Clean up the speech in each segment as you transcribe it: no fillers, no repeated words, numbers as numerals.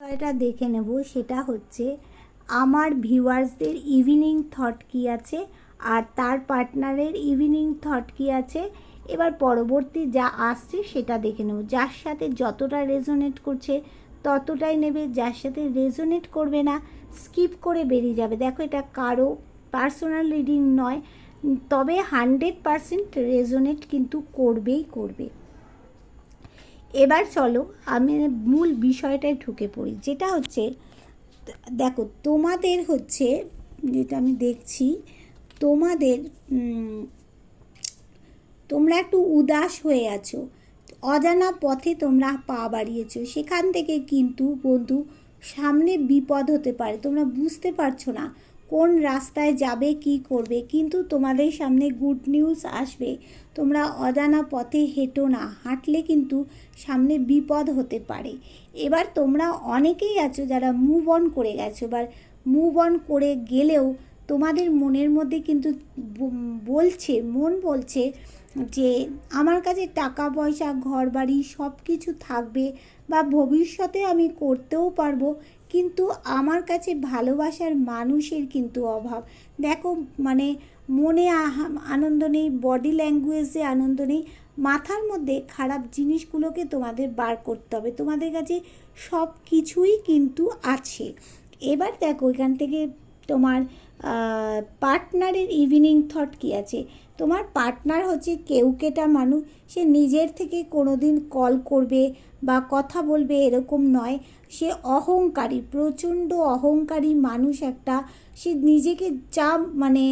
এটা দেখে নেব, সেটা হচ্ছে আমার ভিউয়ার্সদের ইভিনিং থট কী আছে আর তার পার্টনারের ইভিনিং থট কী আছে। এবার পরবর্তী যা আসছে সেটা দেখে নেব। যার সাথে যতটা রেজোনেট করছে ততটাই নেবে, যার সাথে রেজোনেট করবে না স্কিপ করে বেরিয়ে যাবে। দেখো, এটা কারো পার্সোনাল রিডিং নয়, তবে 100% রেজোনেট কিন্তু করবেই করবে। এবার চলো আমি মূল বিষয়টায় ঢুকে পড়ি, যেটা হচ্ছে দেখো তোমাদের হচ্ছে, যেটা আমি দেখছি তোমাদের তোমরা একটু উদাস হয়ে আছো, অজানা পথে তোমরা পা বাড়িয়েছো। সেখান থেকে কিন্তু বন্ধু সামনে বিপদ হতে পারে, তোমরা বুঝতে পারছো না কোন রাস্তায় যাবে কি করবে, কিন্তু তোমাদের সামনে গুড নিউজ আসবে। তোমরা অজানা পথে হেঁটো না, হাঁটলে কিন্তু সামনে বিপদ হতে পারে। এবার তোমরা অনেকেই আছো যারা মুভ অন করে গেছো, এবার মুভ অন করে গেলেও তোমাদের মনের মধ্যে কিন্তু মন বলছে যে আমার কাছে টাকা পয়সা ঘর বাড়ি সব কিছু থাকবে বা ভবিষ্যতে আমি করতেও পারবো, কিন্তু আমার কাছে ভালোবাসার মানুষের কিন্তু অভাব। দেখো, মানে মনে আনন্দ নেই, বডি ল্যাঙ্গুয়েজে আনন্দ নেই, মাথার মধ্যে খারাপ জিনিসগুলোকে তোমাদের বার করতে হবে। তোমাদের কাছে সব কিছুই কিন্তু আছে। এবার দেখো এখান থেকে তোমার পার্টনারের ইভিনিং থট কী আছে। তোমার পার্টনার হচ্ছে কেউকেটা মানুষ, সে নিজের থেকে কোনো দিন কল করবে বা কথা বলবে এরকম নয়। সে অহংকারী, প্রচণ্ড অহংকারী মানুষ একটা। সে নিজেকে যা মানে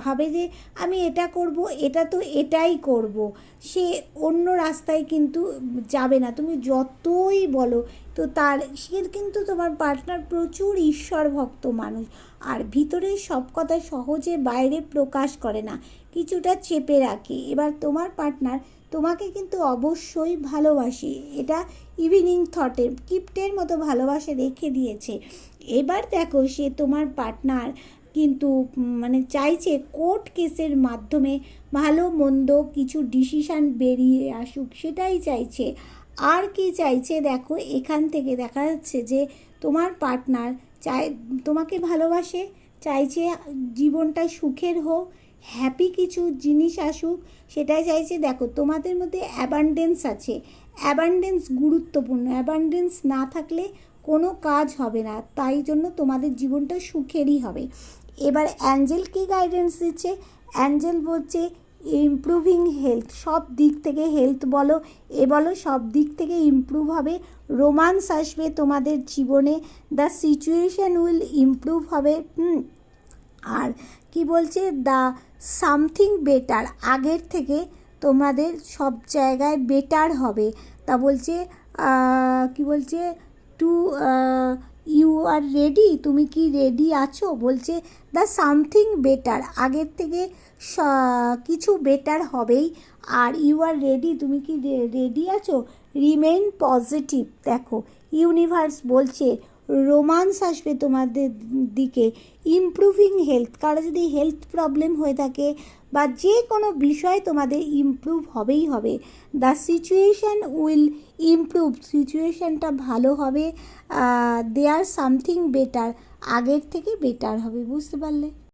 ভাবে যে আমি এটা করব, এটা তো এটাই করব, সে অন্য রাস্তায় কিন্তু যাবে না। তুমি যতই বলো তো সে কিন্তু তোমার পার্টনার প্রচুর ঈশ্বর ভক্ত মানুষ, আর ভিতরে সব কথা সহজে বাইরে প্রকাশ করে না, কিছুটা চেপে রাখে। এবার তোমার পার্টনার তোমাকে কিন্তু অবশ্যই ভালোবাসে, এটা ইভিনিং থটের গিফটের মতো ভালোবাসা রেখে দিয়েছে। এবার দেখো সে তোমার পার্টনার কিন্তু মানে চাইছে কোর্ট কেসের মাধ্যমে ভালো মন্দ কিছু ডিসিশান বেরিয়ে আসুক, সেটাই চাইছে। আর কি চাইছে দেখো, এখান থেকে দেখা যাচ্ছে যে তোমার পার্টনার তোমাকে ভালোবাসে, চাইছে জীবনটা সুখের হোক, হ্যাপি কিছু জিনিস আসুক, সেটাই চাইছে। দেখো তোমাদের মধ্যে অ্যাবান্ডেন্স আছে, অ্যাবান্ডেন্স গুরুত্বপূর্ণ, অ্যাবান্ডেন্স না থাকলে কোনো কাজ হবে না, তাই জন্য তোমাদের জীবনটা সুখেরই হবে। এবার অ্যাঞ্জেল কী গাইডেন্স দিচ্ছে, অ্যাঞ্জেল বলছে ইমপ্রুভিং হেলথ, সব দিক থেকে হেলথ বলো বলো সব দিক থেকে ইমপ্রুভ হবে, রোমান্স আসবে তোমাদের জীবনে, দ্য সিচুয়েশান উইল ইমপ্রুভ হবে। আর কি বলছে, দ্য সামথিং বেটার, আগের থেকে তোমাদের সব জায়গায় বেটার হবে। তা বলছে কি বলছে, টু ইউ আর রেডি, তুমি কি রেডি আছো, বলছে দ্য সামথিং বেটার, আগের থেকে কিছু বেটার হবেই। আর ইউ আর রেডি, তুমি কি রেডি আছো, রিমেইন পজিটিভ। দেখো ইউনিভার্স বলছে রোমান্স আসবে তোমাদের দিকে, ইমপ্রুভিং হেলথ, কারো যদি হেলথ প্রবলেম হয়ে থাকে বা যে কোনো বিষয় তোমাদের ইমপ্রুভ হবেই হবে। দ্য সিচুয়েশান উইল ইমপ্রুভ, সিচুয়েশানটা ভালো হবে, দেয়ার সামথিং বেটার, আগের থেকে বেটার হবে। বুঝতে পারলে?